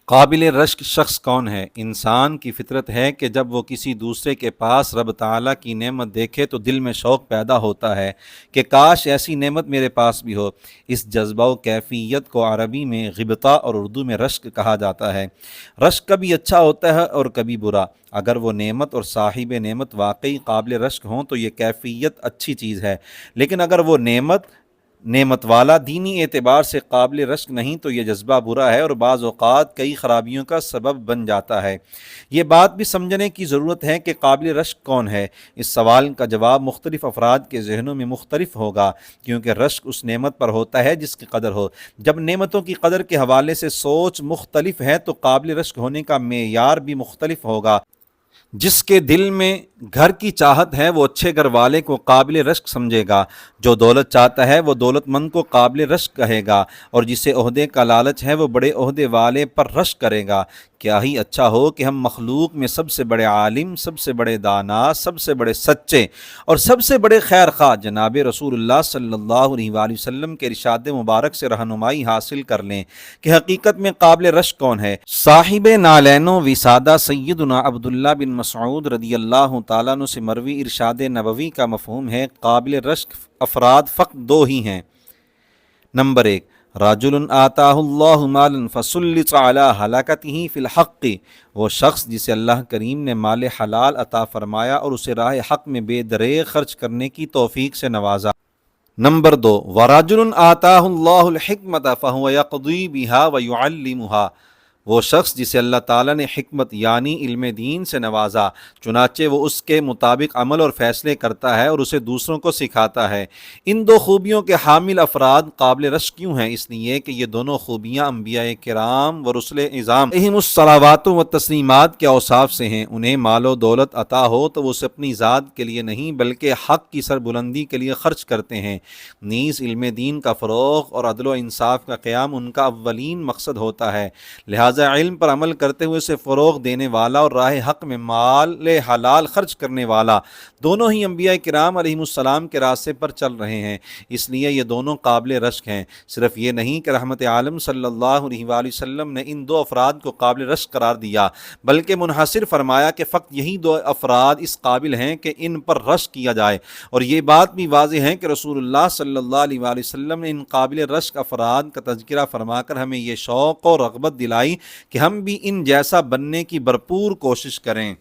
قابل رشک شخص کون ہے؟ انسان کی فطرت ہے کہ جب وہ کسی دوسرے کے پاس رب تعالیٰ کی نعمت دیکھے تو دل میں شوق پیدا ہوتا ہے کہ کاش ایسی نعمت میرے پاس بھی ہو۔ اس جذبہ و کیفیت کو عربی میں غبطہ اور اردو میں رشک کہا جاتا ہے۔ رشک کبھی اچھا ہوتا ہے اور کبھی برا۔ اگر وہ نعمت اور صاحب نعمت واقعی قابل رشک ہوں تو یہ کیفیت اچھی چیز ہے، لیکن اگر وہ نعمت والا دینی اعتبار سے قابل رشک نہیں تو یہ جذبہ برا ہے اور بعض اوقات کئی خرابیوں کا سبب بن جاتا ہے۔ یہ بات بھی سمجھنے کی ضرورت ہے کہ قابل رشک کون ہے۔ اس سوال کا جواب مختلف افراد کے ذہنوں میں مختلف ہوگا، کیونکہ رشک اس نعمت پر ہوتا ہے جس کی قدر ہو۔ جب نعمتوں کی قدر کے حوالے سے سوچ مختلف ہے تو قابل رشک ہونے کا معیار بھی مختلف ہوگا۔ جس کے دل میں گھر کی چاہت ہے وہ اچھے گھر والے کو قابل رشک سمجھے گا، جو دولت چاہتا ہے وہ دولت مند کو قابل رشک کہے گا، اور جسے عہدے کا لالچ ہے وہ بڑے عہدے والے پر رشک کرے گا۔ کیا ہی اچھا ہو کہ ہم مخلوق میں سب سے بڑے عالم، سب سے بڑے دانا، سب سے بڑے سچے اور سب سے بڑے خیر خواہ جناب رسول اللہ صلی اللہ علیہ وآلہ وسلم کے ارشاد مبارک سے رہنمائی حاصل کر لیں کہ حقیقت میں قابل رشک کون ہے۔ صاحب نالین و وسادہ سیدنا عبداللہ بن مسعود رضی اللہ تعالیٰ عنہ سے مروی ارشاد نبوی کا مفہوم ہے قابل رشک افراد فقط دو ہی ہیں۔ نمبر 1، رجل آتاہ اللہ مالا فسلط علی ہلاکتہ فی الحق، وہ شخص جسے اللہ کریم نے مال حلال عطا فرمایا اور اسے راہ حق میں بے دریغ خرچ کرنے کی توفیق سے نوازا۔ نمبر 2، ورجل آتاہ اللہ الحکمت فہو یقضی بہا ویعلمہا، وہ شخص جسے اللہ تعالیٰ نے حکمت یعنی علم دین سے نوازا، چنانچہ وہ اس کے مطابق عمل اور فیصلے کرتا ہے اور اسے دوسروں کو سکھاتا ہے۔ ان دو خوبیوں کے حامل افراد قابل رشک کیوں ہیں؟ اس لیے کہ یہ دونوں خوبیاں انبیاء کرام و رسل اعظام علیہم الصلوات و تسلیمات کے اوصاف سے ہیں۔ انہیں مال و دولت عطا ہو تو وہ اسے اپنی ذات کے لیے نہیں بلکہ حق کی سربلندی کے لیے خرچ کرتے ہیں۔ نیز علم دین کا فروغ اور عدل و انصاف کا قیام ان کا اولین مقصد ہوتا ہے، لہٰذا علم پر عمل کرتے ہوئے اسے فروغ دینے والا اور راہ حق میں مال حلال خرچ کرنے والا دونوں ہی انبیاء کرام علیہم السلام کے راستے پر چل رہے ہیں، اس لیے یہ دونوں قابل رشک ہیں۔ صرف یہ نہیں کہ رحمت عالم صلی اللہ علیہ وآلہ وسلم نے ان دو افراد کو قابل رشک قرار دیا، بلکہ منحصر فرمایا کہ فقط یہی دو افراد اس قابل ہیں کہ ان پر رشک کیا جائے، اور یہ بات بھی واضح ہے کہ رسول اللہ صلی اللہ علیہ وآلہ وسلم نے ان قابل رشک افراد کا تذکرہ فرما کر ہمیں یہ شوق اور رغبت دلائی کہ ہم بھی ان جیسا بننے کی بھرپور کوشش کریں۔